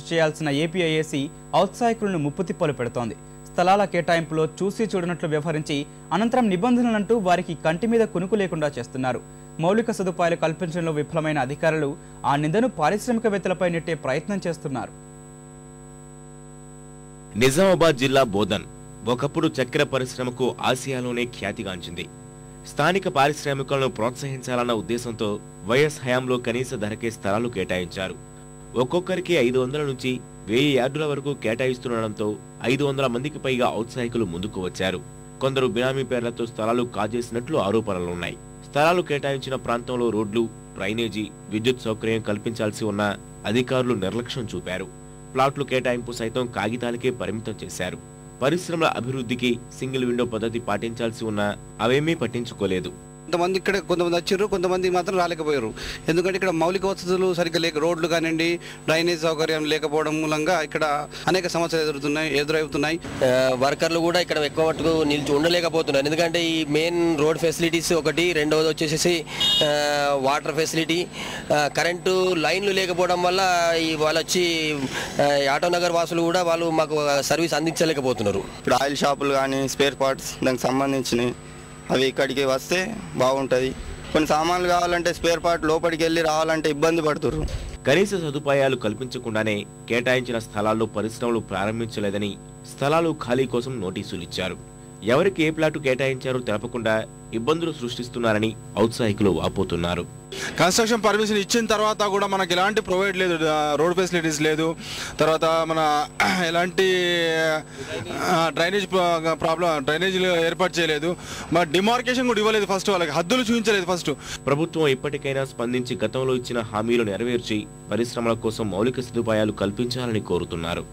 చేయాల్సిన ఏపీఐఏసీ ఔత్సాహికులను ముప్పుతిప్పలు పెడుతోంది. స్థలాల కేటాయింపులో చూసి చూడనట్లు వ్యవహరించి అనంతరం నిబంధనలంటూ వారికి కంటి మీద కునుకు లేకుండా చేస్తున్నారు. మౌలిక సదుపాయాలు కల్పించడంలో విఫలమైన అధికారులు ఆ నిందను పారిశ్రామికవేత్తలపై నెట్టే ప్రయత్నం చేస్తున్నారు. నిజామాబాద్ జిల్లా బోధన్ ఒకప్పుడు చక్కెర పరిశ్రమకు ఆసియాలోనే ఖ్యాతిగాంచింది. స్థానిక పారిశ్రామికులను ప్రోత్సహించాలన్న ఉద్దేశంతో వైఎస్ హయాంలో కనీస ధరకే స్థలాలు కేటాయించారు. ఒక్కొక్కరికి 500 నుంచి 1000 యార్డుల వరకు కేటాయిస్తుండటంతో 500 మందికి పైగా ఔత్సాహికులు ముందుకు వచ్చారు. కొందరు బినామీ పేర్లతో స్థలాలు కాజేసినట్లు ఆరోపణలున్నాయి. స్థలాలు కేటాయించిన ప్రాంతంలో రోడ్లు, డ్రైనేజీ, విద్యుత్ సౌకర్యం కల్పించాల్సి ఉన్న అధికారులు నిర్లక్ష్యం చూపారు. ప్లాట్లు కేటాయింపు సైతం కాగితాలకే పరిమితం చేశారు. పరిశ్రమల అభివృద్ధికి సింగిల్ విండో పద్ధతి పాటించాల్సి ఉన్నా అవేమీ పట్టించుకోలేదు. కొంతమంది వచ్చారు, కొంతమంది మాత్రం రాలేకపోయారు. ఎందుకంటే ఇక్కడ మౌలిక వసతులు సరిగ్గా లేక, రోడ్లు కానివ్వండి, డ్రైనేజ్ సౌకర్యం లేకపోవడం మూలంగా ఇక్కడ అనేక సమస్యలు ఎదురవుతున్నాయి. వర్కర్లు కూడా ఇక్కడ ఎక్కువ మట్టుకు నిలిచి ఉండలేకపోతున్నారు. ఎందుకంటే ఈ మెయిన్ రోడ్ ఫెసిలిటీస్ ఒకటి, రెండవది వచ్చేసి వాటర్ ఫెసిలిటీ, కరెంటు లైన్లు లేకపోవడం వల్ల వాళ్ళు వచ్చి ఆటో నగర్ వాసులు కూడా వాళ్ళు మాకు సర్వీస్ అందించలేకపోతున్నారు. ఇప్పుడు ఆయిల్ షాపులు కానీ స్పేర్ పార్ట్స్ దానికి సంబంధించినవి అవి ఇక్కడికి వస్తే బాగుంటుంది. కొన్ని సామాన్లు కావాలంటే స్పేర్ పార్ట్ లోపలికి వెళ్ళి రావాలంటే ఇబ్బంది పడుతున్నారు. కనీస సదుపాయాలు కల్పించకుండానే కేటాయించిన స్థలాల్లో పరిశ్రమలు ప్రారంభించలేదని స్థలాలు ఖాళీ కోసం నోటీసులు ఇచ్చారు. ఎవరికి ఏ ప్లాటు కేటాయించారో తెలపకుండా ఇబ్బందులు సృష్టిస్తున్నారని ఔత్సాహికులు వాపోతున్నారు. కన్స్ట్రక్షన్ పర్మిషన్ ఇచ్చిన తర్వాత కూడా మనకి ఎలాంటి ప్రొవైడ్ లేదు, రోడ్ ఫెసిలిటీస్ లేదు, తర్వాత మన ఎలాంటి డ్రైనేజీలు ఏర్పాటు చేయలేదు, మన డిమార్కేషన్ కూడా ఇవ్వలేదు. ఫస్ట్ వాళ్ళకి హద్దులు చూపించలేదు. ఫస్ట్ ప్రభుత్వం ఇప్పటికైనా స్పందించి గతంలో ఇచ్చిన హామీలు నెరవేర్చి పరిశ్రమల కోసం మౌలిక సదుపాయాలు కల్పించాలని కోరుతున్నారు.